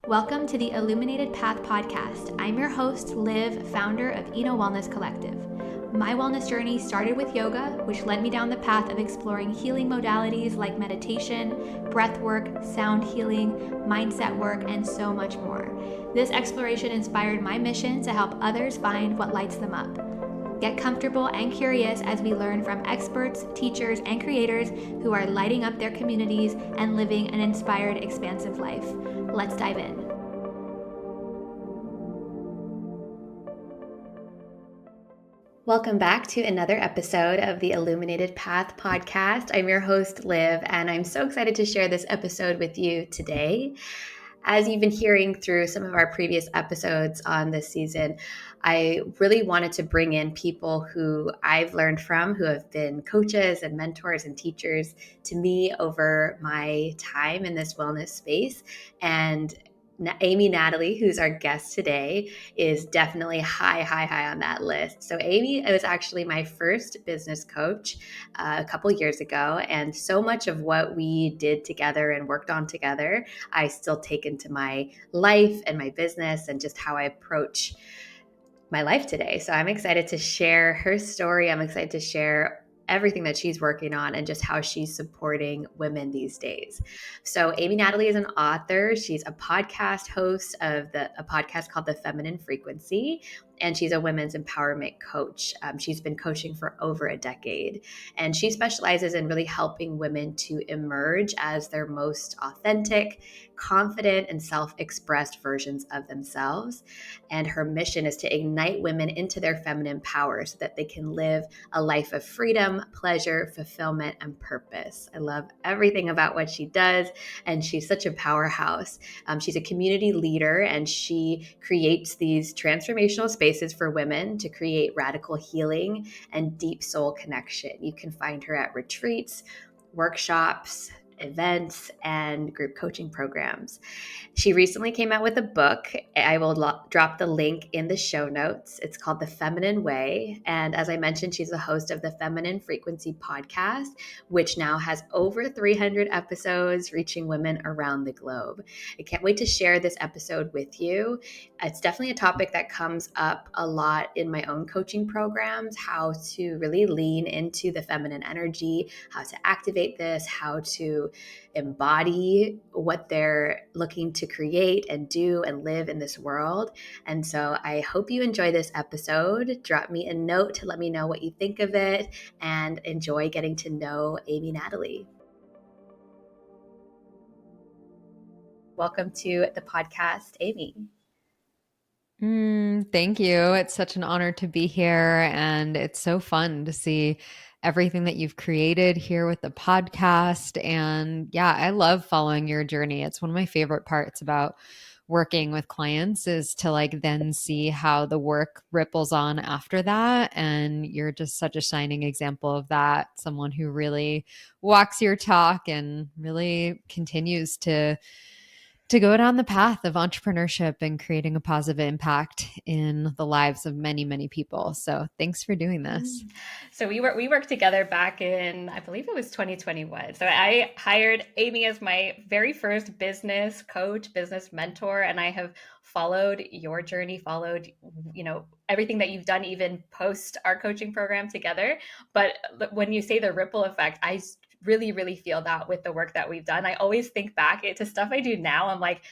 Welcome to the Illuminated Path podcast. I'm your host, Liv, founder of Eno Wellness Collective. My wellness journey started with yoga, which led me down the path of exploring healing modalities like meditation, breath work, sound healing, mindset work, and so much more. This exploration inspired my mission to help others find what lights them up. Get comfortable and curious as we learn from experts, teachers, and creators who are lighting up their communities and living an inspired, expansive life. Let's dive in. Welcome back to another episode of the Illuminated Path podcast. I'm your host, Liv, and I'm so excited to share this episode with you today. As you've been hearing through some of our previous episodes on this season, I really wanted to bring in people who I've learned from, who have been coaches and mentors and teachers to me over my time in this wellness space. And Natalie, who's our guest today, is definitely high on that list. So Amy was actually my first business coach a couple years ago. And so much of what we did together and worked on together, I still take into my life and my business and just how I approach my life today. So I'm excited to share her story. I'm excited to share everything that she's working on and just how she's supporting women these days. So Natalie is an author. She's a podcast host of a podcast called The Feminine Frequency, and she's a women's empowerment coach. She's been coaching for over a decade, and she specializes in really helping women to emerge as their most authentic, confident, and self-expressed versions of themselves. And her mission is to ignite women into their feminine power so that they can live a life of freedom, pleasure, fulfillment, and purpose. I love everything about what she does, and she's such a powerhouse. She's a community leader, and she creates these transformational spaces for women to create radical healing and deep soul connection. You can find her at retreats, workshops, events, and group coaching programs. She recently came out with a book. I will drop the link in the show notes. It's called The Feminine Way. And as I mentioned, she's the host of the Feminine Frequency podcast, which now has over 300 episodes reaching women around the globe. I can't wait to share this episode with you. It's definitely a topic that comes up a lot in my own coaching programs, how to really lean into the feminine energy, how to activate this, how to embody what they're looking to create and do and live in this world. And so I hope you enjoy this episode. Drop me a note to let me know what you think of it, and enjoy getting to know Natalie. Welcome to the podcast, Amy. Thank you. It's such an honor to be here, and it's so fun to see everything that you've created here with the podcast. And yeah, I love following your journey. It's one of my favorite parts about working with clients is to then see how the work ripples on after that. And you're just such a shining example of that. Someone who really walks your talk and really continues to go down the path of entrepreneurship and creating a positive impact in the lives of many, many people. So thanks for doing this. So we worked together back in, I believe it was 2021. So I hired Amy as my very first business coach, business mentor, and I have followed your journey, followed, everything that you've done, even post our coaching program together. But when you say the ripple effect, I really feel that with the work that we've done. I always think back to stuff I do now. I'm like,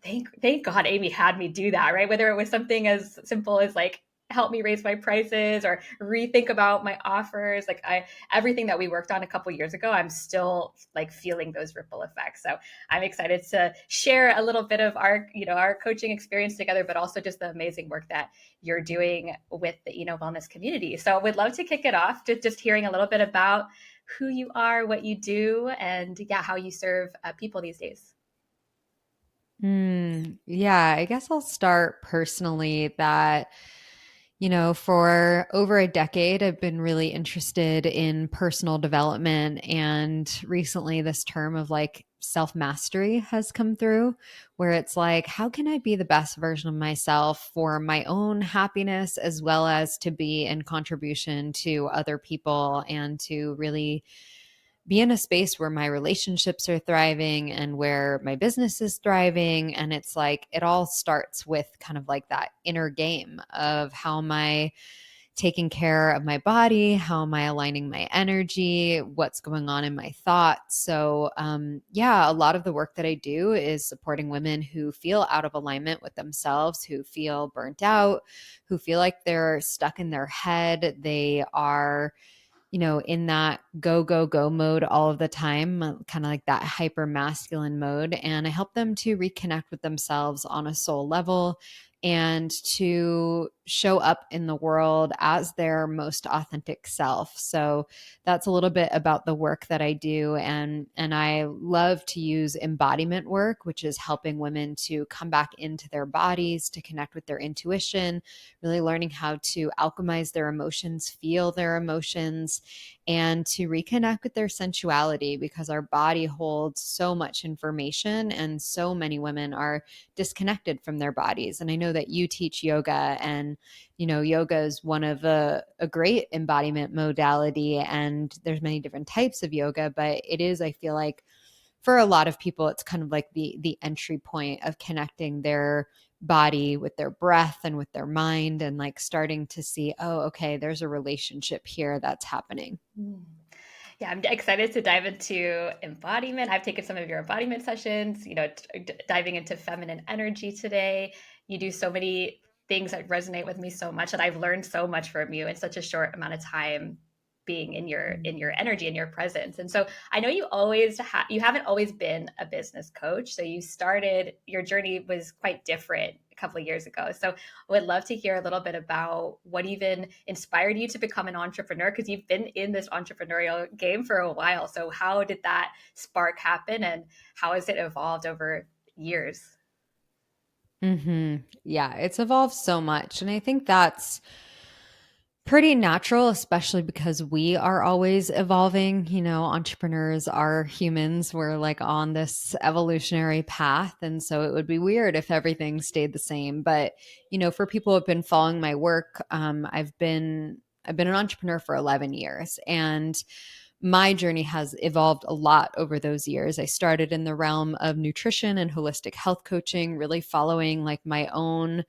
thank God Amy had me do that, right? Whether it was something as simple as help me raise my prices or rethink about my offers, everything that we worked on a couple years ago, I'm still feeling those ripple effects. So I'm excited to share a little bit of our coaching experience together, but also just the amazing work that you're doing with the wellness community. So we'd love to kick it off just hearing a little bit about who you are, what you do, and how you serve people these days. Yeah, I guess I'll start personally that, for over a decade, I've been really interested in personal development. And recently, this term of self mastery has come through, where it's how can I be the best version of myself for my own happiness, as well as to be in contribution to other people and to really be in a space where my relationships are thriving and where my business is thriving. And it's like, it all starts with kind of like that inner game of how am I taking care of my body? How am I aligning my energy? What's going on in my thoughts? So, yeah, a lot of the work that I do is supporting women who feel out of alignment with themselves, who feel burnt out, who feel like they're stuck in their head. They are, in that go, go, go mode all of the time, kind of like that hyper masculine mode. And I help them to reconnect with themselves on a soul level and to show up in the world as their most authentic self. So that's a little bit about the work that I do. And I love to use embodiment work, which is helping women to come back into their bodies, to connect with their intuition, really learning how to alchemize their emotions, feel their emotions, and to reconnect with their sensuality, because our body holds so much information and so many women are disconnected from their bodies. And I know that you teach yoga, and yoga is one of a great embodiment modality, and there's many different types of yoga, but it is, I feel like, for a lot of people, it's kind of like the entry point of connecting their body with their breath and with their mind, and like starting to see, oh, okay, there's a relationship here that's happening. Mm. Yeah, I'm excited to dive into embodiment. I've taken some of your embodiment sessions, diving into feminine energy today. You do so many things that resonate with me so much, and I've learned so much from you in such a short amount of time being in your energy and your presence. And so I know you haven't always been a business coach. So you started, your journey was quite different a couple of years ago. So I would love to hear a little bit about what even inspired you to become an entrepreneur, because you've been in this entrepreneurial game for a while. So how did that spark happen, and how has it evolved over years? Yeah, it's evolved so much. And I think that's pretty natural, especially because we are always evolving. Entrepreneurs are humans. We're like on this evolutionary path. And so it would be weird if everything stayed the same. But, for people who have been following my work, I've been an entrepreneur for 11 years, and my journey has evolved a lot over those years. I started in the realm of nutrition and holistic health coaching, really following like my own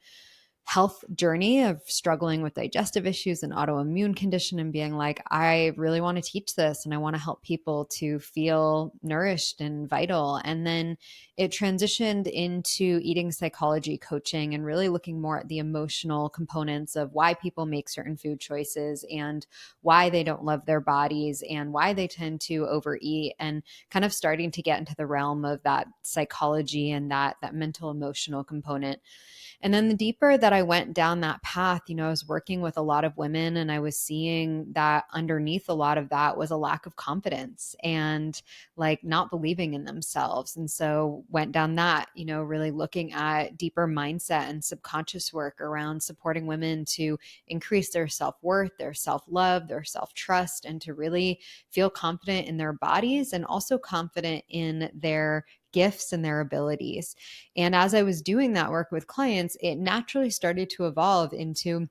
health journey of struggling with digestive issues and autoimmune condition, and being like, I really want to teach this and I want to help people to feel nourished and vital. And then it transitioned into eating psychology coaching and really looking more at the emotional components of why people make certain food choices and why they don't love their bodies and why they tend to overeat, and kind of starting to get into the realm of that psychology and that mental emotional component. And then the deeper that I went down that path, I was working with a lot of women, and I was seeing that underneath a lot of that was a lack of confidence and like not believing in themselves. And so went down that, really looking at deeper mindset and subconscious work around supporting women to increase their self-worth, their self-love, their self-trust, and to really feel confident in their bodies and also confident in their gifts and their abilities. And as I was doing that work with clients, it naturally started to evolve into,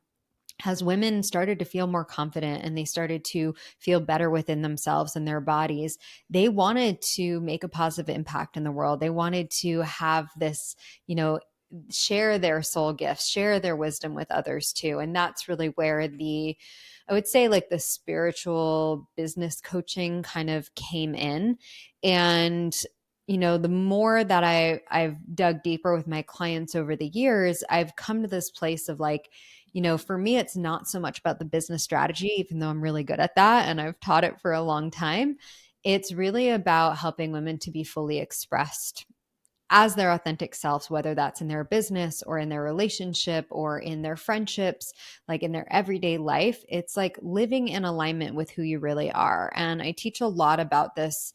as women started to feel more confident and they started to feel better within themselves and their bodies, they wanted to make a positive impact in the world. They wanted to have this, share their soul gifts, share their wisdom with others too. And that's really where I would say like the spiritual business coaching kind of came in. And the more that I've dug deeper with my clients over the years, I've come to this place of like, for me, it's not so much about the business strategy, even though I'm really good at that and I've taught it for a long time. It's really about helping women to be fully expressed as their authentic selves, whether that's in their business or in their relationship or in their friendships, like in their everyday life. It's like living in alignment with who you really are. And I teach a lot about this,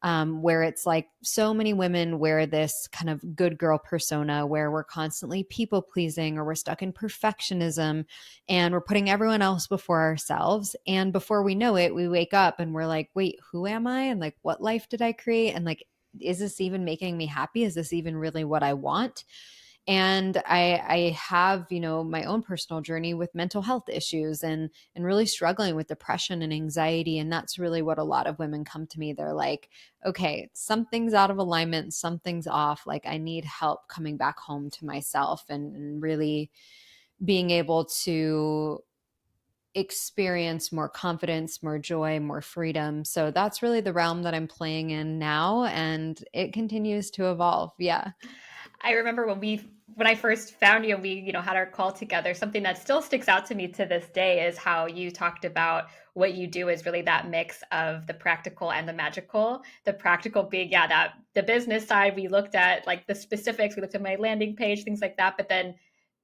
where it's like so many women wear this kind of good girl persona where we're constantly people pleasing or we're stuck in perfectionism and we're putting everyone else before ourselves. And before we know it, we wake up and we're like, wait, who am I? And like, what life did I create? And like, is this even making me happy? Is this even really what I want? And I have, my own personal journey with mental health issues and really struggling with depression and anxiety. And that's really what a lot of women come to me. They're like, okay, something's out of alignment, something's off. Like I need help coming back home to myself and really being able to experience more confidence, more joy, more freedom. So that's really the realm that I'm playing in now. And it continues to evolve. Yeah. I remember when I first found you and we, had our call together, something that still sticks out to me to this day is how you talked about what you do is really that mix of the practical and the magical. The practical being, yeah, that the business side, we looked at like the specifics, we looked at my landing page, things like that. But then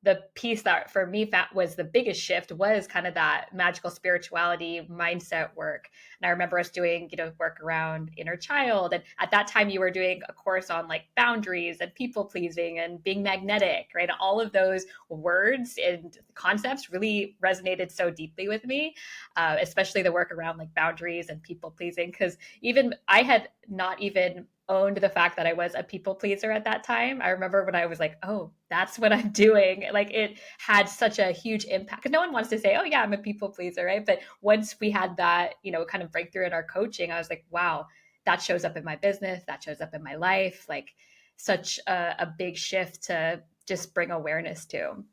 the piece that for me was the biggest shift was kind of that magical spirituality mindset work. And I remember us doing, work around inner child. And at that time you were doing a course on like boundaries and people pleasing and being magnetic, right? All of those words and concepts really resonated so deeply with me, especially the work around like boundaries and people pleasing. Because even I had not even owned the fact that I was a people pleaser at that time. I remember when I was like, oh, that's what I'm doing. Like it had such a huge impact. Because no one wants to say, oh, yeah, I'm a people pleaser, right? But once we had that, kind of breakthrough in our coaching, I was like, wow, that shows up in my business, that shows up in my life. Like such a big shift to just bring awareness to.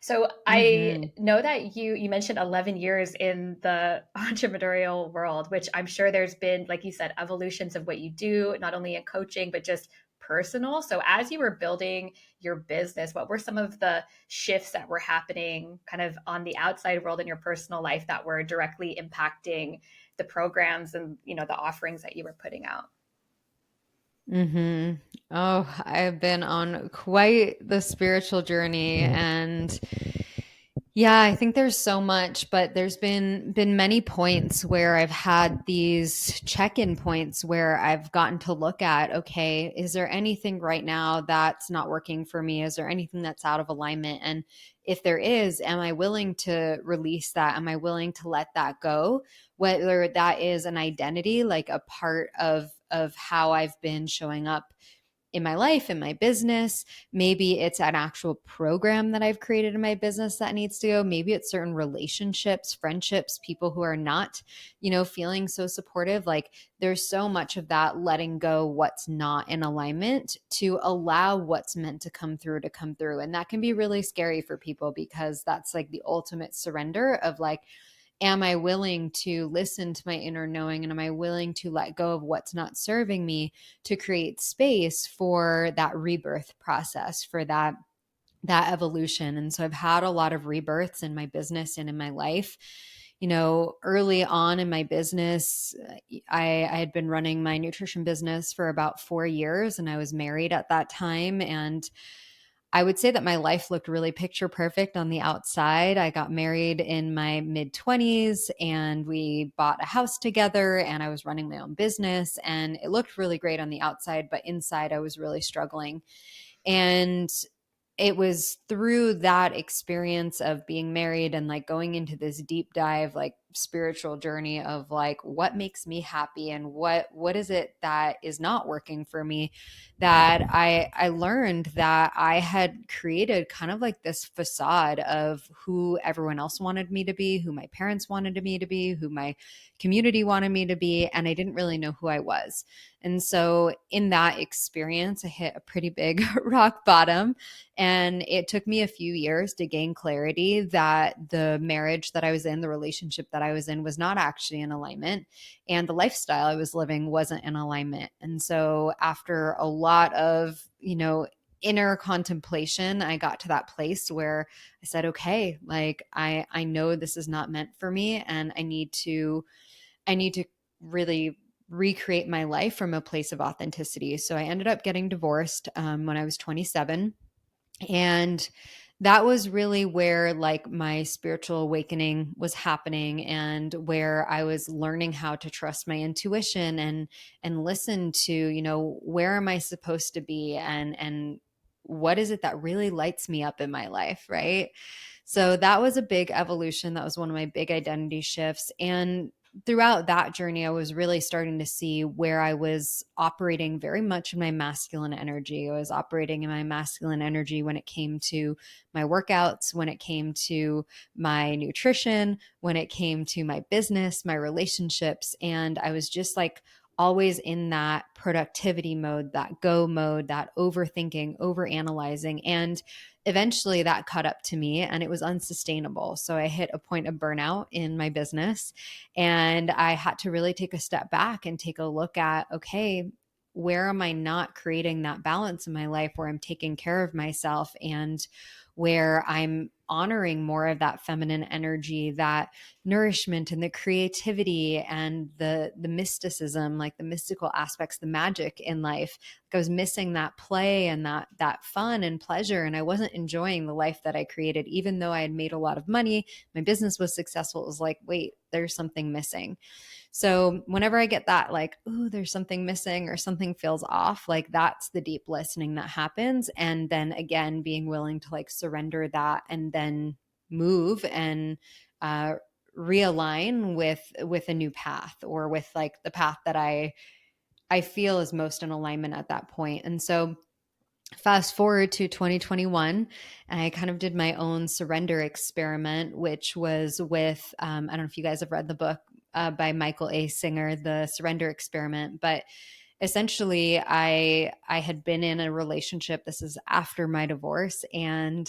So I Mm-hmm. know that you mentioned 11 years in the entrepreneurial world, which I'm sure there's been, like you said, evolutions of what you do, not only in coaching, but just personal. So as you were building your business, what were some of the shifts that were happening kind of on the outside world in your personal life that were directly impacting the programs and, the offerings that you were putting out? Mm-hmm. Oh, I've been on quite the spiritual journey and yeah, I think there's so much, but there's been many points where I've had these check-in points where I've gotten to look at, okay, is there anything right now that's not working for me? Is there anything that's out of alignment? And if there is, am I willing to release that? Am I willing to let that go? Whether that is an identity, like a part of how I've been showing up in my life, in my business. Maybe it's an actual program that I've created in my business that needs to go. Maybe it's certain relationships, friendships, people who are not, feeling so supportive. Like there's so much of that letting go what's not in alignment to allow what's meant to come through to come through. And that can be really scary for people because that's like the ultimate surrender of like, am I willing to listen to my inner knowing and am I willing to let go of what's not serving me to create space for that rebirth process, for that evolution. And so I've had a lot of rebirths in my business and in my life. Early on in my business, I had been running my nutrition business for about 4 years and I was married at that time. And I would say that my life looked really picture perfect on the outside. I got married in my mid 20s and we bought a house together and I was running my own business and it looked really great on the outside, but inside I was really struggling. And it was through that experience of being married and like going into this deep dive like spiritual journey of like what makes me happy and what is it that is not working for me, that I learned that I had created kind of like this facade of who everyone else wanted me to be, who my parents wanted me to be, who my community wanted me to be, and I didn't really know who I was. And so in that experience I hit a pretty big rock bottom. And it took me a few years to gain clarity that the marriage that I was in, the relationship that I was in, was not actually in alignment. And the lifestyle I was living wasn't in alignment. And so, after a lot of, inner contemplation, I got to that place where I said, okay, like I know this is not meant for me and I need to really recreate my life from a place of authenticity. So I ended up getting divorced when I was 27, and that was really where like my spiritual awakening was happening and where I was learning how to trust my intuition and listen to, where am I supposed to be and what is it that really lights me up in my life, right? So that was a big evolution. That was one of my big identity shifts. And throughout that journey, I was really starting to see where I was operating very much in my masculine energy. I was operating in my masculine energy when it came to my workouts, when it came to my nutrition, when it came to my business, my relationships. And I was just like always in that productivity mode, that go mode, that overthinking, overanalyzing. And eventually that caught up to me and it was unsustainable. So I hit a point of burnout in my business and I had to really take a step back and take a look at, okay, where am I not creating that balance in my life where I'm taking care of myself and where I'm honoring more of that feminine energy, that nourishment and the creativity and the mysticism, like the mystical aspects, the magic in life. Like I was missing that play and that fun and pleasure, and I wasn't enjoying the life that I created. Even though I had made a lot of money, my business was successful, it was like, wait, there's something missing. So whenever I get that, like, oh, there's something missing or something feels off, like that's the deep listening that happens. And then again, being willing to like surrender that and then move and uh, realign with a new path, or with like the path that I feel is most in alignment at that point. And so fast forward to 2021, and I kind of did my own surrender experiment, which was with I don't know if you guys have read the book by Michael A. Singer, The Surrender Experiment. But essentially, I had been in a relationship. This is after my divorce, and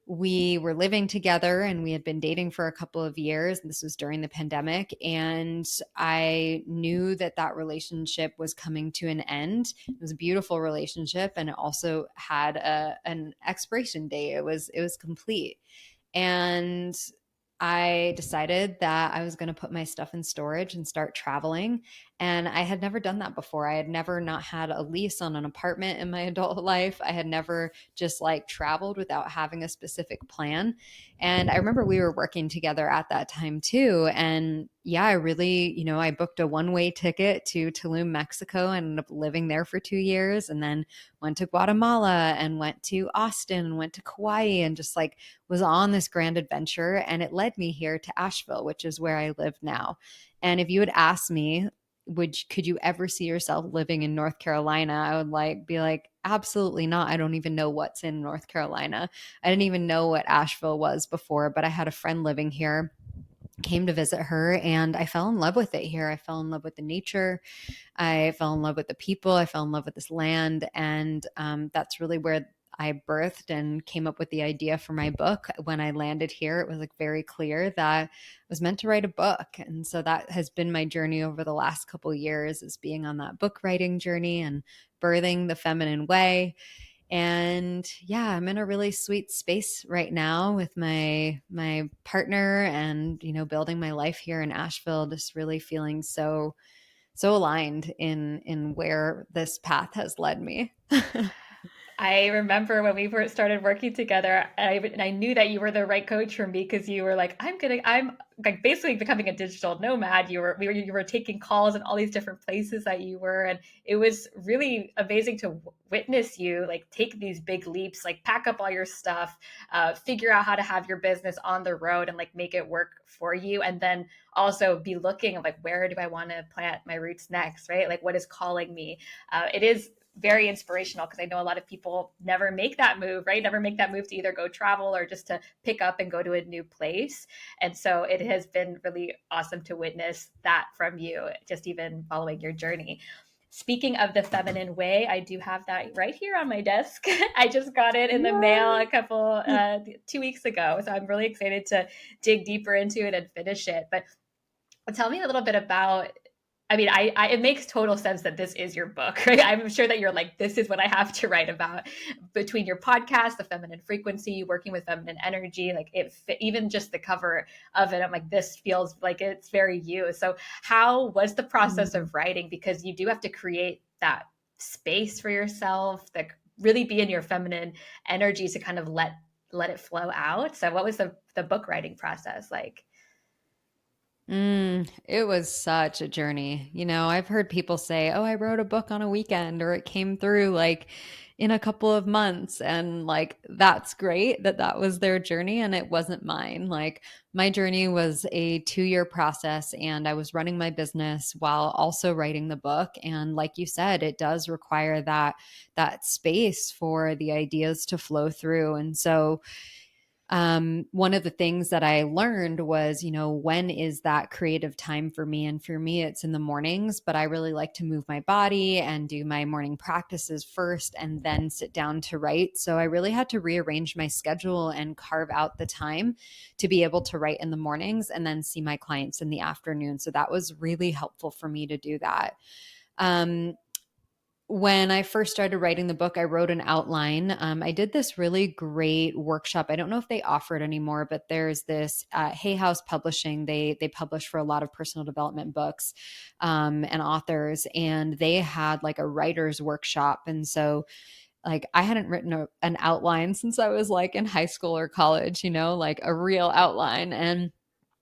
we were living together and we had been dating for a couple of years. This was during the pandemic. And I knew that that relationship was coming to an end. It was a beautiful relationship. And it also had an expiration date. It was complete. And I decided that I was going to put my stuff in storage and start traveling. And I had never done that before. I had never not had a lease on an apartment in my adult life. I had never just like traveled without having a specific plan. And I remember we were working together at that time too. And yeah, I really, I booked a one-way ticket to Tulum, Mexico, and ended up living there for 2 years. And then went to Guatemala and went to Austin and went to Kauai and just like was on this grand adventure. And it led me here to Asheville, which is where I live now. And if you had asked me, could you ever see yourself living in North Carolina? I would be like, absolutely not. I don't even know what's in North Carolina. I didn't even know what Asheville was before, but I had a friend living here, came to visit her, and I fell in love with it here. I fell in love with the nature. I fell in love with the people. I fell in love with this land. And that's really where I birthed and came up with the idea for my book. When I landed here, it was like very clear that I was meant to write a book. And so that has been my journey over the last couple of years, is being on that book writing journey and birthing the feminine way. And yeah, I'm in a really sweet space right now with my partner, and building my life here in Asheville, just really feeling so aligned in where this path has led me. I remember when we first started working together, and I knew that you were the right coach for me, because you were like, I'm like basically becoming a digital nomad. You were taking calls in all these different places that you were, and it was really amazing to witness you like take these big leaps, like pack up all your stuff, figure out how to have your business on the road and like make it work for you, and then also be looking like, where do I want to plant my roots next, right? Like, what is calling me? It is very inspirational, because I know a lot of people never make that move, right? Never make that move to either go travel or just to pick up and go to a new place. And so it has been really awesome to witness that from you, just even following your journey. Speaking of the feminine way, I do have that right here on my desk. I just got it in the mail a couple 2 weeks ago. So I'm really excited to dig deeper into it and finish it. But tell me a little bit about, I mean, it makes total sense that this is your book, right? I'm sure that you're like, this is what I have to write about. Between your podcast, the feminine frequency, working with feminine energy, like even just the cover of it, I'm like, this feels like it's very you. So how was the process of writing? Because you do have to create that space for yourself, that really be in your feminine energy to kind of let it flow out. So what was the book writing process like? It was such a journey. I've heard people say, "Oh, I wrote a book on a weekend," or "It came through." Like, in a couple of months. And like, that's great that that was their journey and it wasn't mine. Like, my journey was a 2-year process, and I was running my business while also writing the book. And like you said, it does require that space for the ideas to flow through. And so one of the things that I learned was, when is that creative time for me? And for me, it's in the mornings, but I really like to move my body and do my morning practices first and then sit down to write. So I really had to rearrange my schedule and carve out the time to be able to write in the mornings and then see my clients in the afternoon. So that was really helpful for me to do that. Um, when I first started writing the book, I wrote an outline. I did this really great workshop. I don't know if they offer it anymore, but there's this Hay House Publishing. They publish for a lot of personal development books and authors, and they had like a writer's workshop. And so, like, I hadn't written an outline since I was like in high school or college, like a real outline. And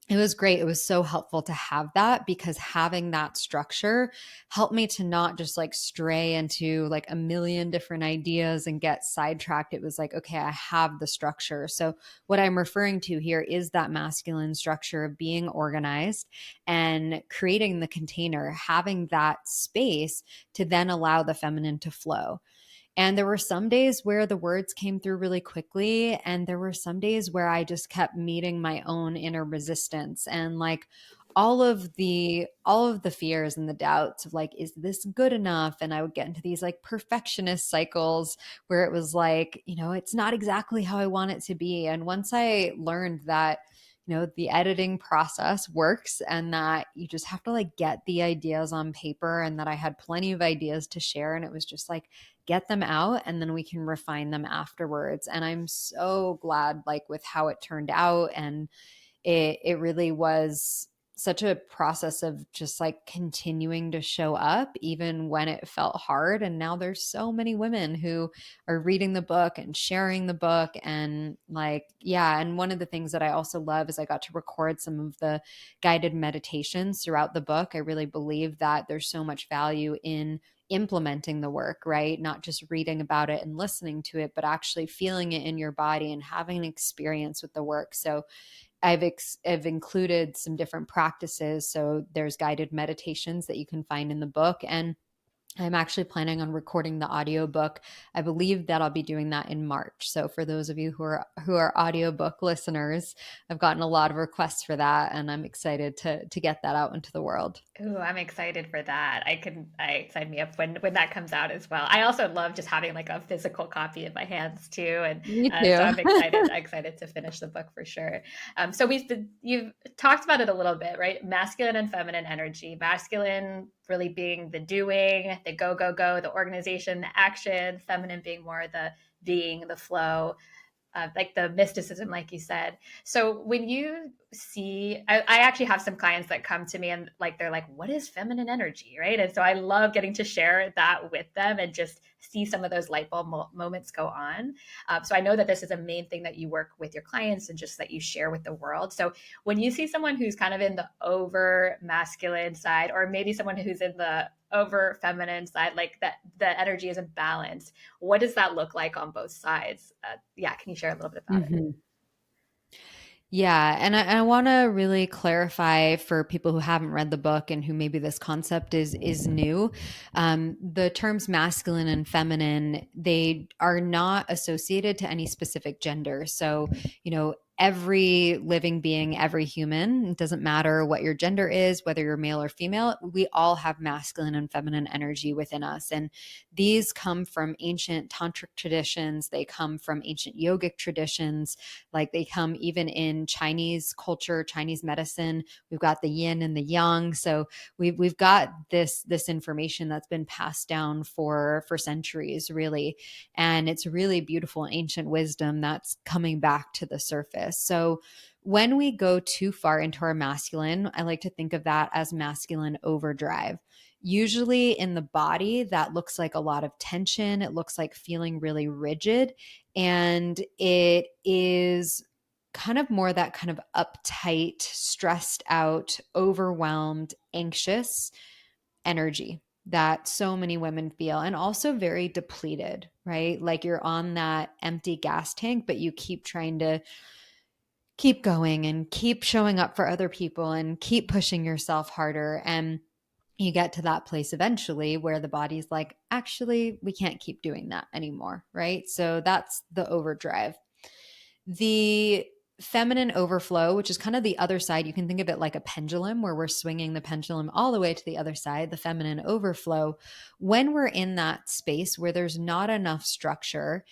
it was great. It was so helpful to have that, because having that structure helped me to not just like stray into like a million different ideas and get sidetracked. It was like, okay, I have the structure. So, what I'm referring to here is that masculine structure of being organized and creating the container, having that space to then allow the feminine to flow. And there were some days where the words came through really quickly. And there were some days where I just kept meeting my own inner resistance and like all of the fears and the doubts of like, is this good enough? And I would get into these like perfectionist cycles where it was like, it's not exactly how I want it to be. And once I learned that, the editing process works and that you just have to like get the ideas on paper, and that I had plenty of ideas to share, and it was just like, get them out and then we can refine them afterwards. And I'm so glad like with how it turned out. And it really was such a process of just like continuing to show up even when it felt hard. And now there's so many women who are reading the book and sharing the book. And like, yeah. And one of the things that I also love is I got to record some of the guided meditations throughout the book. I really believe that there's so much value in implementing the work, right? Not just reading about it and listening to it, but actually feeling it in your body and having an experience with the work. So I've included some different practices. So there's guided meditations that you can find in the book, and I'm actually planning on recording the audiobook. I believe that I'll be doing that in March. So for those of you who are audiobook listeners, I've gotten a lot of requests for that, and I'm excited to get that out into the world. Ooh, I'm excited for that. I sign me up when that comes out as well. I also love just having like a physical copy in my hands too, and Me so too. I'm excited to finish the book for sure. So you've talked about it a little bit, right? Masculine and feminine energy. Masculine really being the doing, the go go go, the organization, the action. Feminine being more the being, the flow, like the mysticism, like you said. So when you see, I actually have some clients that come to me and like they're like, "What is feminine energy?" Right? And so I love getting to share that with them and just see some of those light bulb moments go on. So I know that this is a main thing that you work with your clients and just that you share with the world. So when you see someone who's kind of in the over masculine side, or maybe someone who's in the over feminine side, like that the energy isn't balanced, what does that look like on both sides? Yeah, can you share a little bit about it? Mhm. Yeah, and I want to really clarify for people who haven't read the book and who maybe this concept is new. The terms masculine and feminine, they are not associated to any specific gender. So, every living being, every human, it doesn't matter what your gender is, whether you're male or female, we all have masculine and feminine energy within us. And these come from ancient tantric traditions. They come from ancient yogic traditions, like they come even in Chinese culture, Chinese medicine. We've got the yin and the yang. So we've got this information that's been passed down for centuries, really. And it's really beautiful ancient wisdom that's coming back to the surface. So when we go too far into our masculine, I like to think of that as masculine overdrive. Usually in the body, that looks like a lot of tension. It looks like feeling really rigid. And it is kind of more that kind of uptight, stressed out, overwhelmed, anxious energy. that so many women feel, and also very depleted, right? Like you're on that empty gas tank, but you keep trying to keep going and keep showing up for other people and keep pushing yourself harder. And you get to that place eventually where the body's like, actually, we can't keep doing that anymore, right? So that's the overdrive. The feminine overflow, which is kind of the other side, you can think of it like a pendulum where we're swinging the pendulum all the way to the other side, the feminine overflow. When we're in that space where there's not enough structure,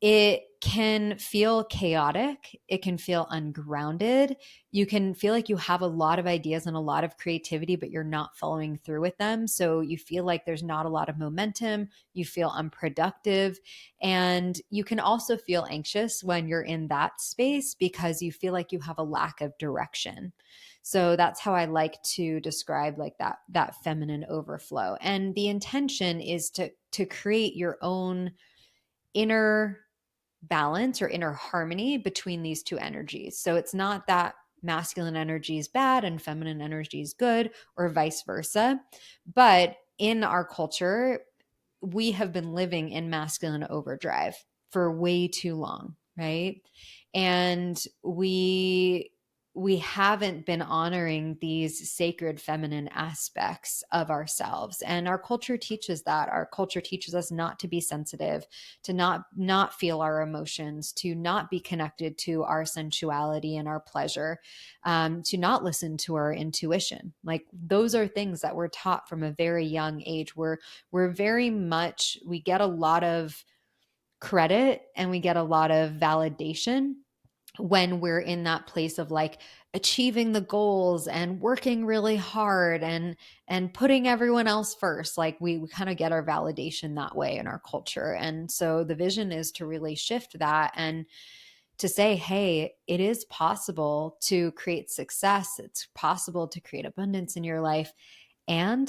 it can feel chaotic. It can feel ungrounded. You can feel like you have a lot of ideas and a lot of creativity, but you're not following through with them. So you feel like there's not a lot of momentum. You feel unproductive. And you can also feel anxious when you're in that space because you feel like you have a lack of direction. So that's how I like to describe like that feminine overflow. And the intention is to create your own inner balance or inner harmony between these two energies. So it's not that masculine energy is bad and feminine energy is good or vice versa. But in our culture, we have been living in masculine overdrive for way too long, right? And we haven't been honoring these sacred feminine aspects of ourselves, and our culture teaches that. Our culture teaches us not to be sensitive, to not feel our emotions, to not be connected to our sensuality and our pleasure, to not listen to our intuition. Like those are things that we're taught from a very young age. We're very much, we get a lot of credit and we get a lot of validation when we're in that place of like achieving the goals and working really hard and putting everyone else first. Like we kind of get our validation that way in our culture. And so the vision is to really shift that and to say, hey, it is possible to create success. It's possible to create abundance in your life. And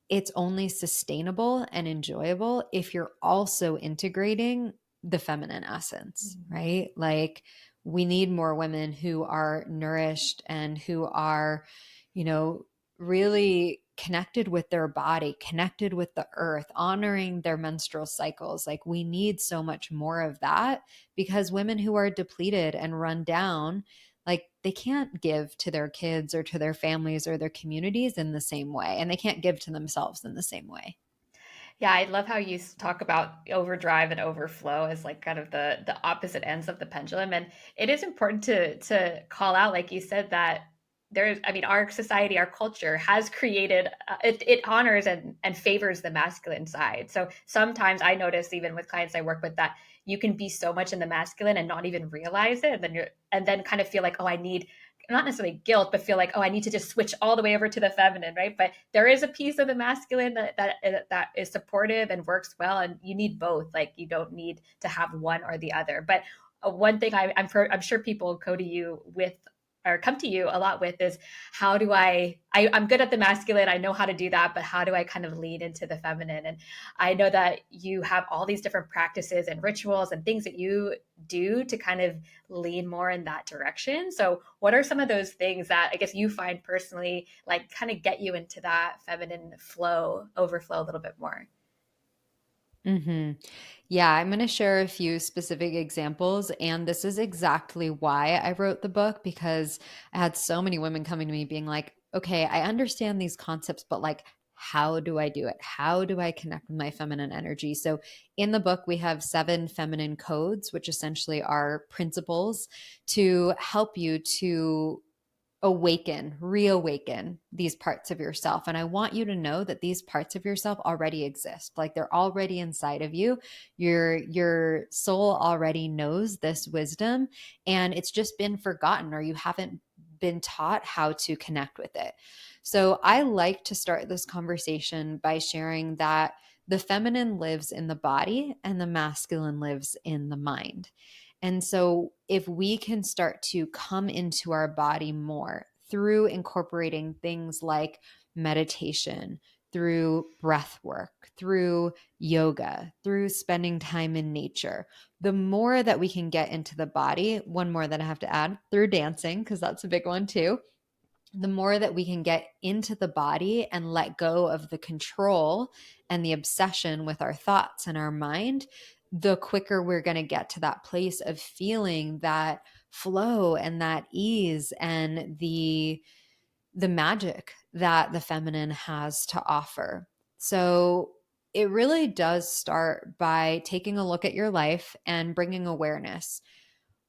it's only sustainable and enjoyable if you're also integrating the feminine essence, right? Like we need more women who are nourished and who are, you know, really connected with their body, connected with the earth, honoring their menstrual cycles. Like we need so much more of that because women who are depleted and run down, like they can't give to their kids or to their families or their communities in the same way, and they can't give to themselves in the same way. Yeah, I love how you talk about overdrive and overflow as like kind of the opposite ends of the pendulum. And it is important to call out, like you said, that there's, I mean, our society, our culture has created it honors and favors the masculine side. So sometimes I notice even with clients I work with that you can be so much in the masculine and not even realize it, and then you're and then kind of feel like, oh, I need not necessarily guilt, but feel like, oh, I need to just switch all the way over to the feminine, right? But there is a piece of the masculine that is supportive and works well, and you need both. Like you don't need to have one or the other. But one thing I'm sure people go to you with or come to you a lot with is how do I'm good at the masculine, I know how to do that, but how do I kind of lean into the feminine? And I know that you have all these different practices and rituals and things that you do to kind of lean more in that direction. So what are some of those things that I guess you find personally like kind of get you into that feminine flow, overflow a little bit more? Hmm. Yeah, I'm going to share a few specific examples. And this is exactly why I wrote the book, because I had so many women coming to me being like, okay, I understand these concepts, but like, how do I do it? How do I connect with my feminine energy? So, in the book, we have 7 feminine codes, which essentially are principles to help you to reawaken these parts of yourself. And I want you to know that these parts of yourself already exist. Like they're already inside of you. Your soul already knows this wisdom, and it's just been forgotten, or you haven't been taught how to connect with it. So I like to start this conversation by sharing that the feminine lives in the body and the masculine lives in the mind. And so, if we can start to come into our body more through incorporating things like meditation, through breath work, through yoga, through spending time in nature, the more that we can get into the body, one more that I have to add, through dancing, because that's a big one too. the more that we can get into the body and let go of the control and the obsession with our thoughts and our mind, the quicker we're going to get to that place of feeling that flow and that ease and the magic that the feminine has to offer. So it really does start by taking a look at your life and bringing awareness.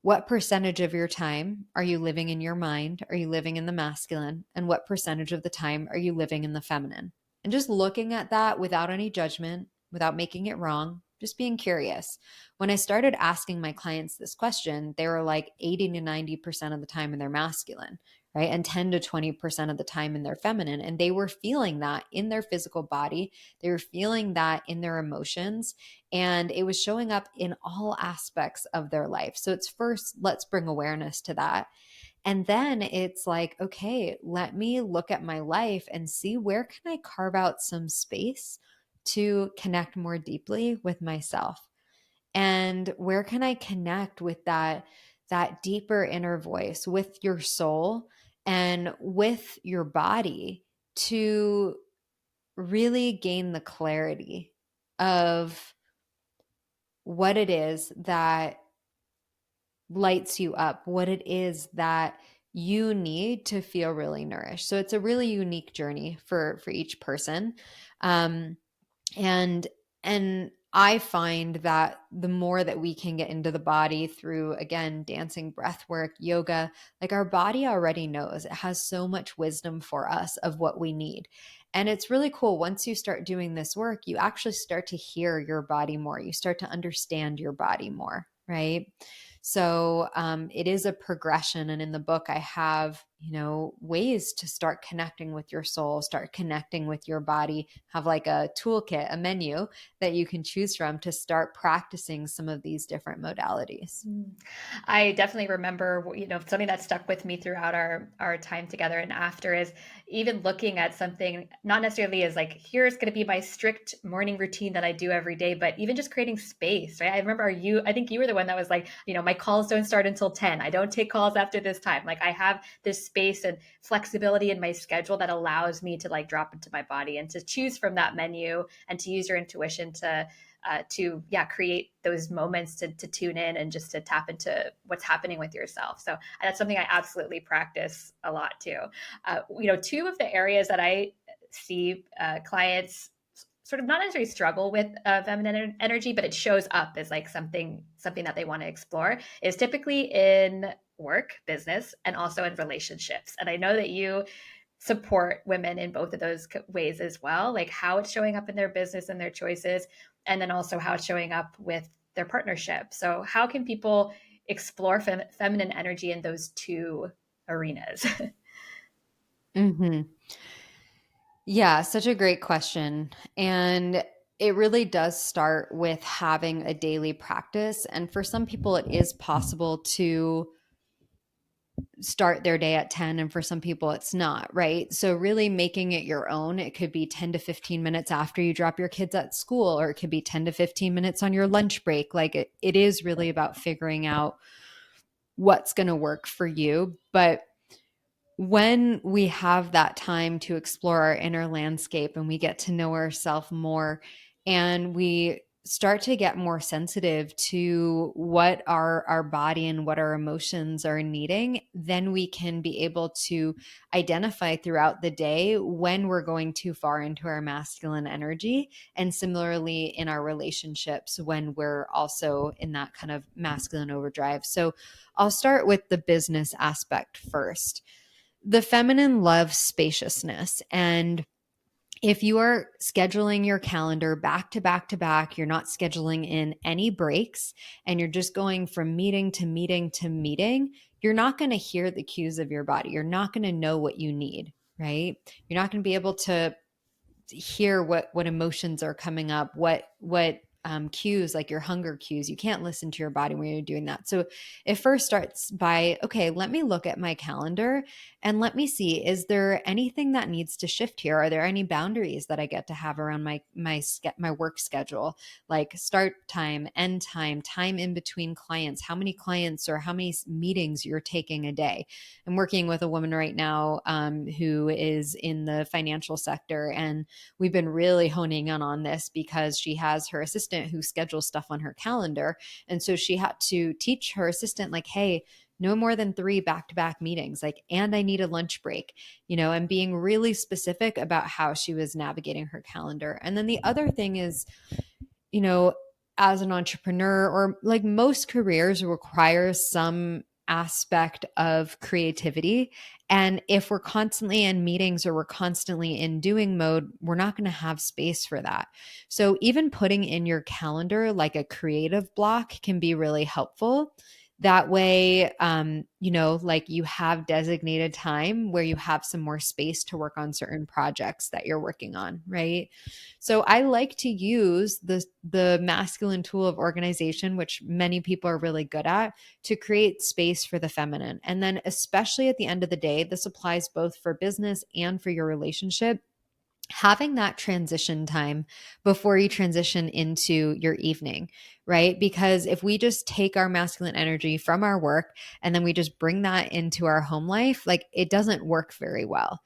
What percentage of your time are you living in your mind? Are you living in the masculine? And what percentage of the time are you living in the feminine? And just looking at that without any judgment, without making it wrong, just being curious. When I started asking my clients this question, they were like 80 to 90% of the time in their masculine, right? And 10 to 20% of the time in their feminine. And they were feeling that in their physical body. They were feeling that in their emotions. And it was showing up in all aspects of their life. So it's first, let's bring awareness to that. And then it's like, okay, let me look at my life and see where can I carve out some space to connect more deeply with myself, and where can I connect with that deeper inner voice, with your soul and with your body, to really gain the clarity of what it is that lights you up, what it is that you need to feel really nourished. So it's a really unique journey for each person. Um, and and I find that the more that we can get into the body through, again, dancing, breath work, yoga, like our body already knows. It has so much wisdom for us of what we need. And it's really cool. Once you start doing this work, you actually start to hear your body more. You start to understand your body more, right? So it is a progression. And in the book, I have, ways to start connecting with your soul, start connecting with your body, have like a toolkit, a menu that you can choose from to start practicing some of these different modalities. I definitely remember, something that stuck with me throughout our time together and after is even looking at something, not necessarily as like, here's going to be my strict morning routine that I do every day, but even just creating space, right? I remember I think you were the one that was like, my calls don't start until 10. I don't take calls after this time. Like I have this space and flexibility in my schedule that allows me to like drop into my body and to choose from that menu and to use your intuition to create those moments to tune in and just to tap into what's happening with yourself. So that's something I absolutely practice a lot too. Two of the areas that I see clients sort of not necessarily struggle with feminine energy, but it shows up as like something that they want to explore, is typically in work, business, and also in relationships. And I know that you support women in both of those ways as well, like how it's showing up in their business and their choices, and then also how it's showing up with their partnership. So how can people explore feminine energy in those two arenas? Mm-hmm. Yeah, such a great question. And it really does start with having a daily practice. And for some people, it is possible to start their day at 10, and for some people it's not, right? So really making it your own. It could be 10 to 15 minutes after you drop your kids at school, or it could be 10 to 15 minutes on your lunch break. Like it is really about figuring out what's going to work for you. But when we have that time to explore our inner landscape and we get to know ourselves more, and we start to get more sensitive to what our body and what our emotions are needing, then we can be able to identify throughout the day when we're going too far into our masculine energy, and similarly in our relationships when we're also in that kind of masculine overdrive. So I'll start with the business aspect first. The feminine loves spaciousness. And if you are scheduling your calendar back to back to back, you're not scheduling in any breaks, and you're just going from meeting to meeting to meeting, you're not going to hear the cues of your body. You're not going to know what you need, right? You're not going to be able to hear what emotions are coming up, what cues, like your hunger cues. You can't listen to your body when you're doing that. So it first starts by, okay, let me look at my calendar and let me see, is there anything that needs to shift here? Are there any boundaries that I get to have around my work schedule, like start time, end time, time in between clients, how many clients or how many meetings you're taking a day? I'm working with a woman right now who is in the financial sector, and we've been really honing in on this because she has her assistant who schedules stuff on her calendar. And so she had to teach her assistant, like, hey, no more than 3 back-to-back meetings, like, and I need a lunch break, and being really specific about how she was navigating her calendar. And then the other thing is, you know, as an entrepreneur, or like most careers, require some aspect of creativity. And if we're constantly in meetings or we're constantly in doing mode, we're not going to have space for that. So even putting in your calendar like a creative block can be really helpful. That way, like you have designated time where you have some more space to work on certain projects that you're working on, right? So I like to use the masculine tool of organization, which many people are really good at, to create space for the feminine. And then especially at the end of the day, this applies both for business and for your relationship, having that transition time before you transition into your evening, right? Because if we just take our masculine energy from our work and then we just bring that into our home life, like it doesn't work very well.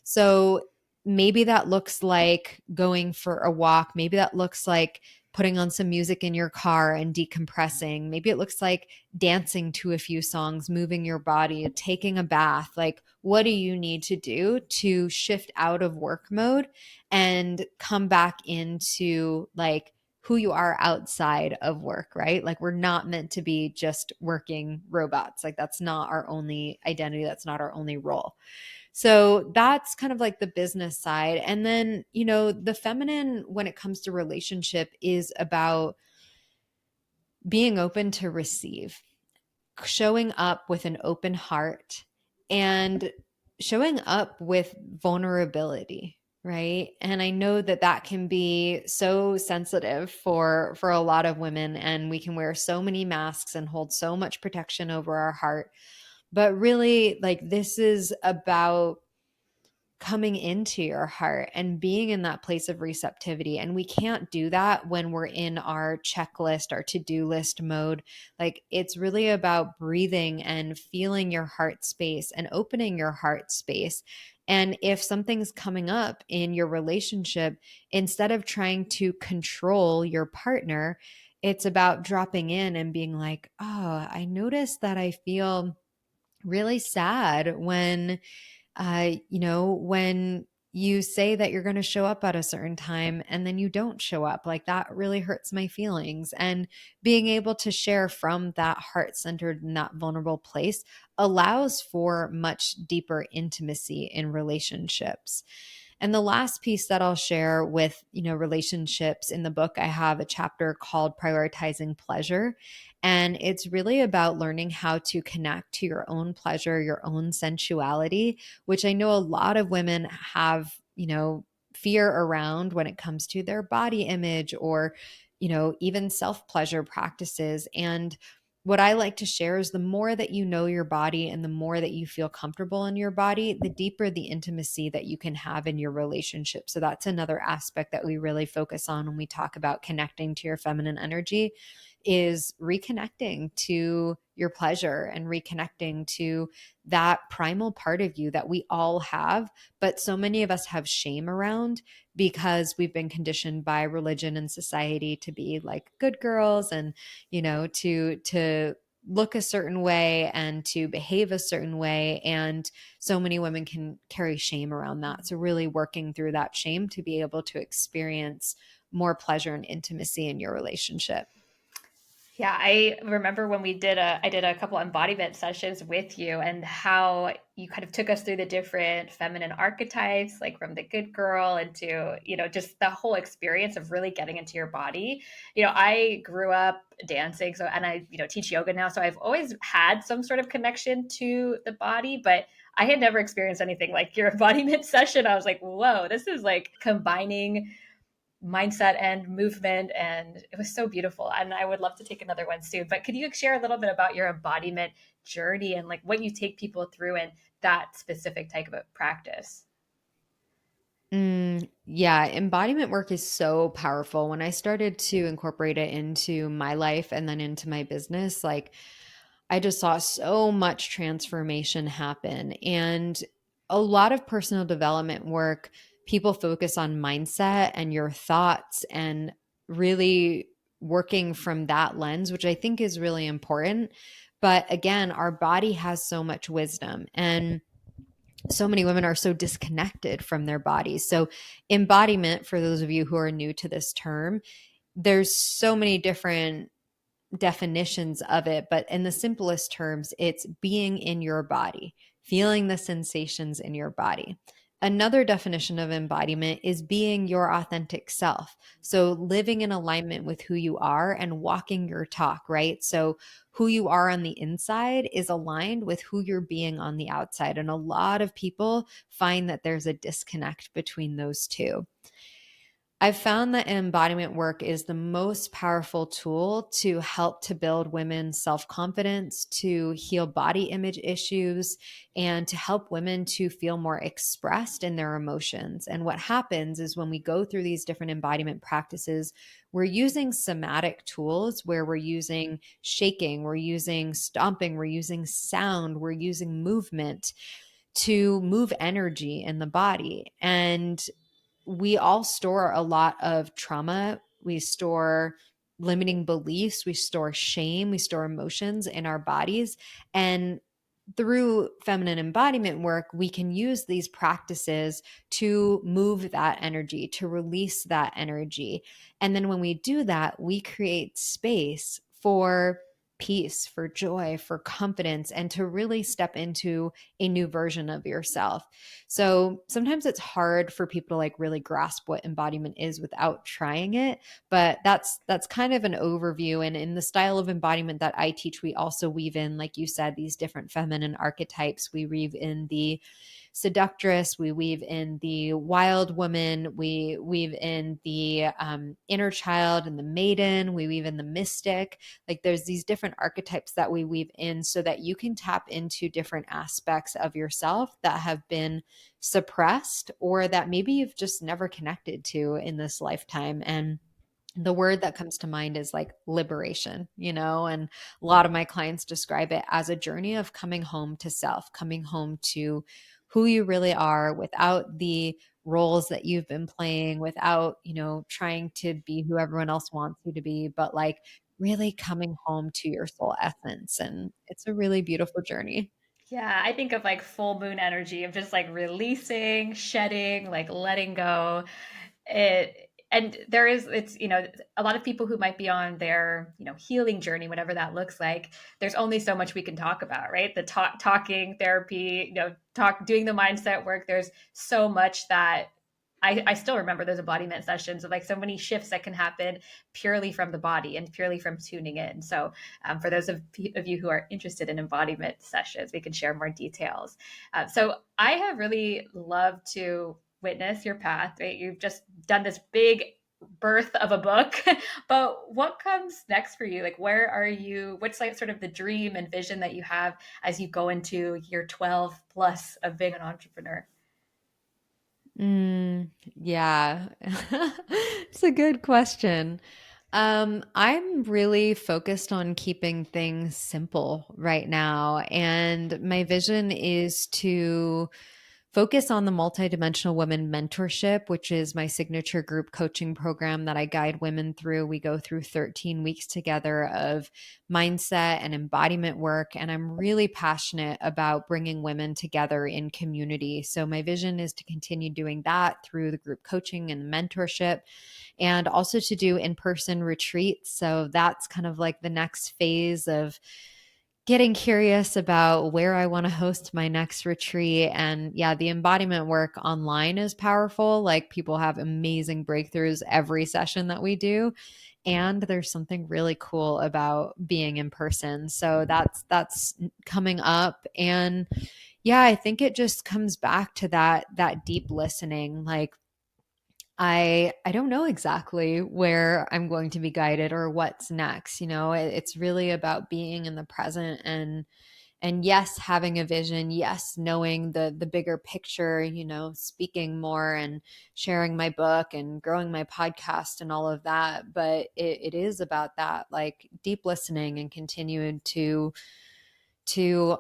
So maybe that looks like going for a walk. Maybe that looks like putting on some music in your car and decompressing. Maybe it looks like dancing to a few songs, moving your body, taking a bath. Like, what do you need to do to shift out of work mode and come back into like who you are outside of work, right? Like, we're not meant to be just working robots. Like, that's not our only identity. That's not our only role. So that's kind of like the business side. And then, the feminine, when it comes to relationship, is about being open to receive, showing up with an open heart, and showing up with vulnerability, right? And I know that that can be so sensitive for a lot of women, and we can wear so many masks and hold so much protection over our heart. But really, like, this is about coming into your heart and being in that place of receptivity. And we can't do that when we're in our checklist, our to-do list mode. Like, it's really about breathing and feeling your heart space and opening your heart space. And if something's coming up in your relationship, instead of trying to control your partner, it's about dropping in and being like, oh, I noticed that I feel really sad when you say that you're going to show up at a certain time and then you don't show up, like that really hurts my feelings. And being able to share from that heart centered and that vulnerable place allows for much deeper intimacy in relationships. And the last piece that I'll share with, relationships, in the book, I have a chapter called Prioritizing Pleasure. And it's really about learning how to connect to your own pleasure, your own sensuality, which I know a lot of women have, fear around when it comes to their body image, or, even self pleasure practices. And what I like to share is the more that you know your body and the more that you feel comfortable in your body, the deeper the intimacy that you can have in your relationship. So that's another aspect that we really focus on when we talk about connecting to your feminine energy, is reconnecting to your pleasure and reconnecting to that primal part of you that we all have, but so many of us have shame around because we've been conditioned by religion and society to be like good girls, and to look a certain way and to behave a certain way. And so many women can carry shame around that. So really working through that shame to be able to experience more pleasure and intimacy in your relationship. Yeah, I remember when I did a couple embodiment sessions with you, and how you kind of took us through the different feminine archetypes, like from the good girl into, just the whole experience of really getting into your body. I grew up dancing, so, and I, teach yoga now. So I've always had some sort of connection to the body, but I had never experienced anything like your embodiment session. I was like, whoa, this is like combining mindset and movement, and it was so beautiful. And I would love to take another one soon. But could you share a little bit about your embodiment journey and like what you take people through in that specific type of practice? Yeah, embodiment work is so powerful. When I started to incorporate it into my life and then into my business, like I just saw so much transformation happen. And a lot of personal development work, people focus on mindset and your thoughts and really working from that lens, which I think is really important. But again, our body has so much wisdom. And so many women are so disconnected from their bodies. So, embodiment, for those of you who are new to this term, there's so many different definitions of it, but in the simplest terms, it's being in your body, feeling the sensations in your body. Another definition of embodiment is being your authentic self. So, living in alignment with who you are and walking your talk, right? So, who you are on the inside is aligned with who you're being on the outside. And a lot of people find that there's a disconnect between those two. I've found that embodiment work is the most powerful tool to help to build women's self confidence, to heal body image issues, and to help women to feel more expressed in their emotions. And what happens is when we go through these different embodiment practices, we're using somatic tools where we're using shaking, we're using stomping, we're using sound, we're using movement to move energy in the body. And we all store a lot of trauma. We store limiting beliefs, we store shame, we store emotions in our bodies. And through feminine embodiment work, we can use these practices to move that energy, to release that energy. And then when we do that, we create space for peace, for joy, for confidence, and to really step into a new version of yourself. So sometimes it's hard for people to like really grasp what embodiment is without trying it, but that's kind of an overview. And in the style of embodiment that I teach, we also weave in, like you said, these different feminine archetypes. We weave in the seductress, we weave in the wild woman, we weave in the inner child and the maiden, we weave in the mystic. Like there's these different archetypes that we weave in so that you can tap into different aspects of yourself that have been suppressed or that maybe you've just never connected to in this lifetime. And the word that comes to mind is like liberation, and a lot of my clients describe it as a journey of coming home to self, coming home to who you really are without the roles that you've been playing, without, trying to be who everyone else wants you to be, but like really coming home to your soul essence. And it's a really beautiful journey. Yeah, I think of like full moon energy of just like releasing, shedding, like letting go. It and there is it's a lot of people who might be on their healing journey, whatever that looks like. There's only so much we can talk about, right? The talking therapy, doing the mindset work. There's so much that I still remember those embodiment sessions of like so many shifts that can happen purely from the body and purely from tuning in. So for those of you who are interested in embodiment sessions, we can share more details. So I have really loved to witness your path, right? You've just done this big birth of a book, but what comes next for you? Like, where are you? What's like sort of the dream and vision that you have as you go into year 12 plus of being an entrepreneur? Yeah, it's a good question. I'm really focused on keeping things simple right now. And my vision is to focus on the multidimensional women mentorship, which is my signature group coaching program that I guide women through. We go through 13 weeks together of mindset and embodiment work. And I'm really passionate about bringing women together in community. So my vision is to continue doing that through the group coaching and the mentorship, and also to do in person retreats. So that's kind of like the next phase of getting curious about where I want to host my next retreat. And yeah, the embodiment work online is powerful. Like people have amazing breakthroughs every session that we do. And there's something really cool about being in person. So that's coming up. And yeah, I think it just comes back to that deep listening. Like I don't know exactly where I'm going to be guided or what's next. It's really about being in the present and yes, having a vision, yes, knowing the bigger picture, speaking more and sharing my book and growing my podcast and all of that. But it is about that, like, deep listening and continuing to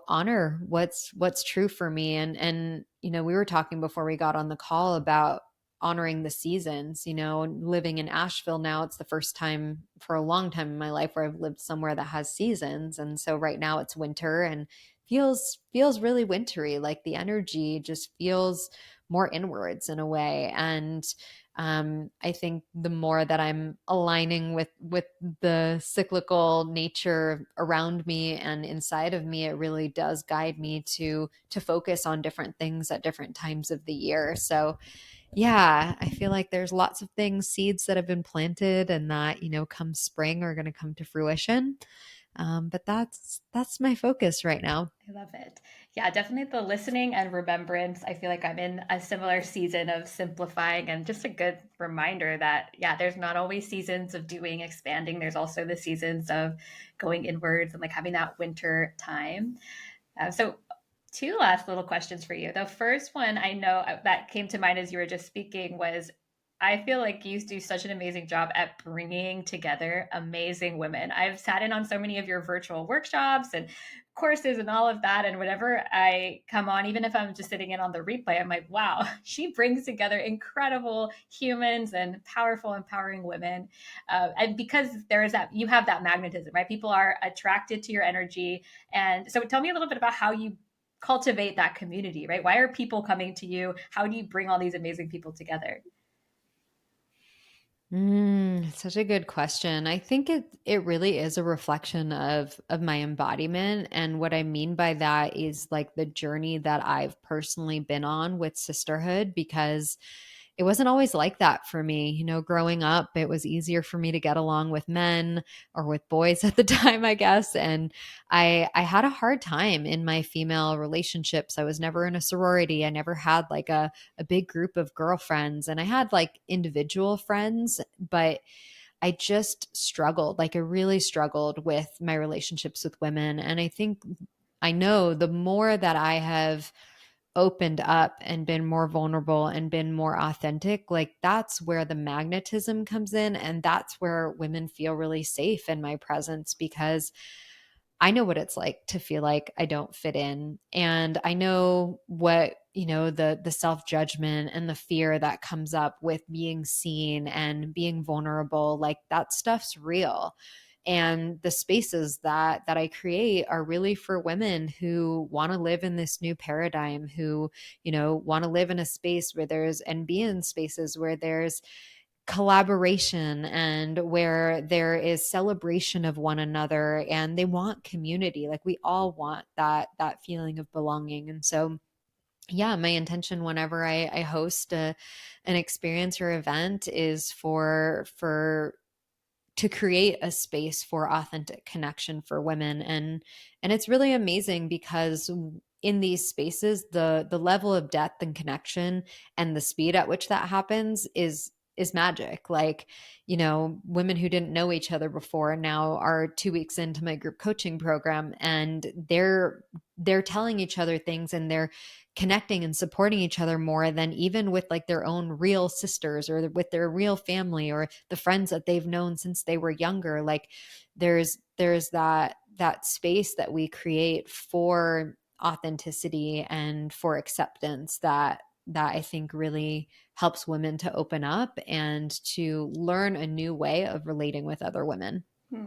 honor what's true for me. And we were talking before we got on the call about honoring the seasons. Living in Asheville now, it's the first time for a long time in my life where I've lived somewhere that has seasons. And so right now it's winter and feels really wintry. Like the energy just feels more inwards in a way. And I think the more that I'm aligning with the cyclical nature around me and inside of me, it really does guide me to focus on different things at different times of the year. So yeah, I feel like there's lots of things, seeds that have been planted and that, come spring are going to come to fruition. But that's my focus right now. I love it. Yeah, definitely the listening and remembrance. I feel like I'm in a similar season of simplifying and just a good reminder that, yeah, there's not always seasons of doing, expanding. There's also the seasons of going inwards and like having that winter time. So, two last little questions for you. The first one I know that came to mind as you were just speaking was I feel like you do such an amazing job at bringing together amazing women. I've sat in on so many of your virtual workshops and courses and all of that. And whenever I come on, even if I'm just sitting in on the replay, I'm like, wow, she brings together incredible humans and powerful, empowering women. And because there is that, you have that magnetism, right? People are attracted to your energy. And so tell me a little bit about how you cultivate that community, right? Why are people coming to you? How do you bring all these amazing people together? Such a good question. I think it really is a reflection of my embodiment, and what I mean by that is like the journey that I've personally been on with sisterhood, because it wasn't always like that for me. Growing up, it was easier for me to get along with men or with boys at the time, I guess. And I had a hard time in my female relationships. I was never in a sorority. I never had like a big group of girlfriends. And I had like individual friends, but I just struggled. Like I really struggled with my relationships with women. And I know the more that I have opened up and been more vulnerable and been more authentic, like that's where the magnetism comes in. And that's where women feel really safe in my presence, because I know what it's like to feel like I don't fit in. And I know what, the self-judgment and the fear that comes up with being seen and being vulnerable, like that stuff's real. And the spaces that I create are really for women who want to live in this new paradigm, who, want to live in a space where there's and be in spaces where there's collaboration and where there is celebration of one another, and they want community. Like we all want that feeling of belonging. And so yeah, my intention whenever I host an experience or event is for to create a space for authentic connection for women. And it's really amazing because in these spaces, the level of depth and connection and the speed at which that happens is magic. Like, women who didn't know each other before now are 2 weeks into my group coaching program, and they're telling each other things, and they're connecting and supporting each other more than even with like their own real sisters or with their real family or the friends that they've known since they were younger. Like there's that space that we create for authenticity and for acceptance that I think really helps women to open up and to learn a new way of relating with other women.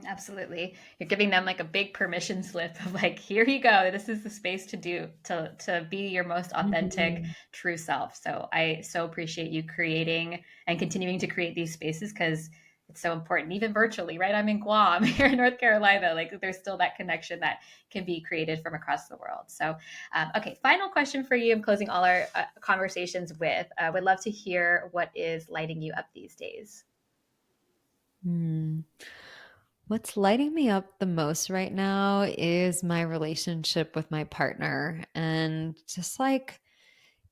Absolutely. You're giving them like a big permission slip of like, here you go. This is the space to do to be your most authentic, Mhm. true self. So I so appreciate you creating and continuing to create these spaces because it's so important, even virtually, right? I'm in Guam here in North Carolina. Like there's still that connection that can be created from across the world. So, okay, final question for you. I'm closing all our conversations with. Would love to hear what is lighting you up these days. Hmm. What's lighting me up the most right now is my relationship with my partner, and just like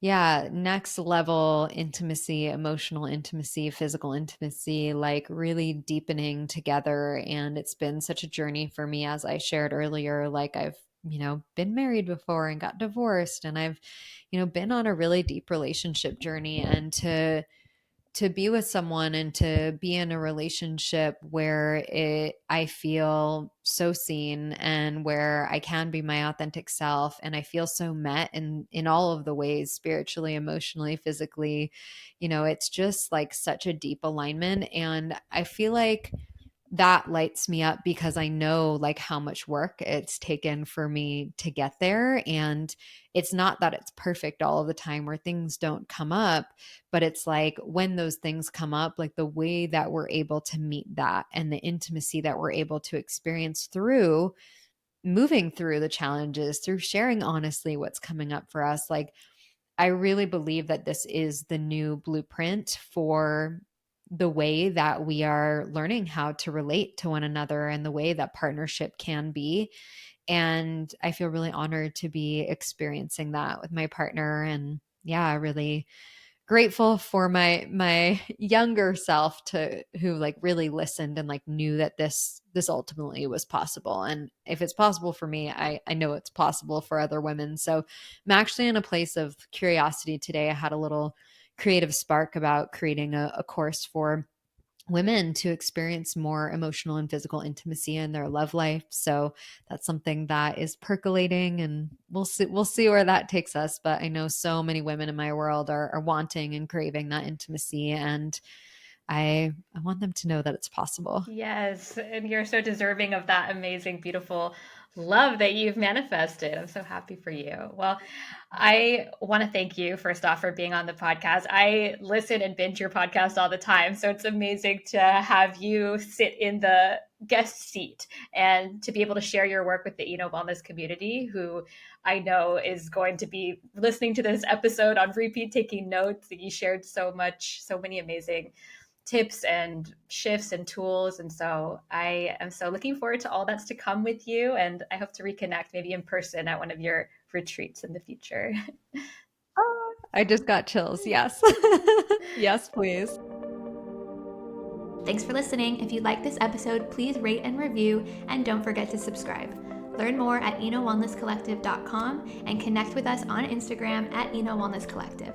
Yeah, next level intimacy, emotional intimacy, physical intimacy, like really deepening together. And it's been such a journey for me, as I shared earlier. Like I've, been married before and got divorced, and I've, been on a really deep relationship journey. And to be with someone and to be in a relationship where I feel so seen and where I can be my authentic self and I feel so met in all of the ways, spiritually, emotionally, physically, it's just like such a deep alignment. And I feel like that lights me up because I know like how much work it's taken for me to get there. And it's not that it's perfect all of the time where things don't come up, but it's like when those things come up, like the way that we're able to meet that and the intimacy that we're able to experience through moving through the challenges, through sharing honestly what's coming up for us. Like I really believe that this is the new blueprint for the way that we are learning how to relate to one another and the way that partnership can be. And I feel really honored to be experiencing that with my partner. And yeah, really grateful for my younger self to who like really listened and like knew that this ultimately was possible. And if it's possible for me, I know it's possible for other women. So I'm actually in a place of curiosity today. I had a little creative spark about creating a course for women to experience more emotional and physical intimacy in their love life. So that's something that is percolating, and we'll see where that takes us. But I know so many women in my world are wanting and craving that intimacy, and I want them to know that it's possible. Yes, and you're so deserving of that amazing, beautiful love that you've manifested. I'm so happy for you. Well, I want to thank you first off for being on the podcast. I listen and binge your podcast all the time, so it's amazing to have you sit in the guest seat and to be able to share your work with the Wellness community, who I know is going to be listening to this episode on repeat, taking notes. You shared so much, so many amazing tips and shifts and tools. And so I am so looking forward to all that's to come with you. And I hope to reconnect maybe in person at one of your retreats in the future. I just got chills. Yes. Yes, please. Thanks for listening. If you like this episode, please rate and review, and don't forget to subscribe. Learn more at enowellnesscollective.com and connect with us on Instagram at Eno Wellness Collective.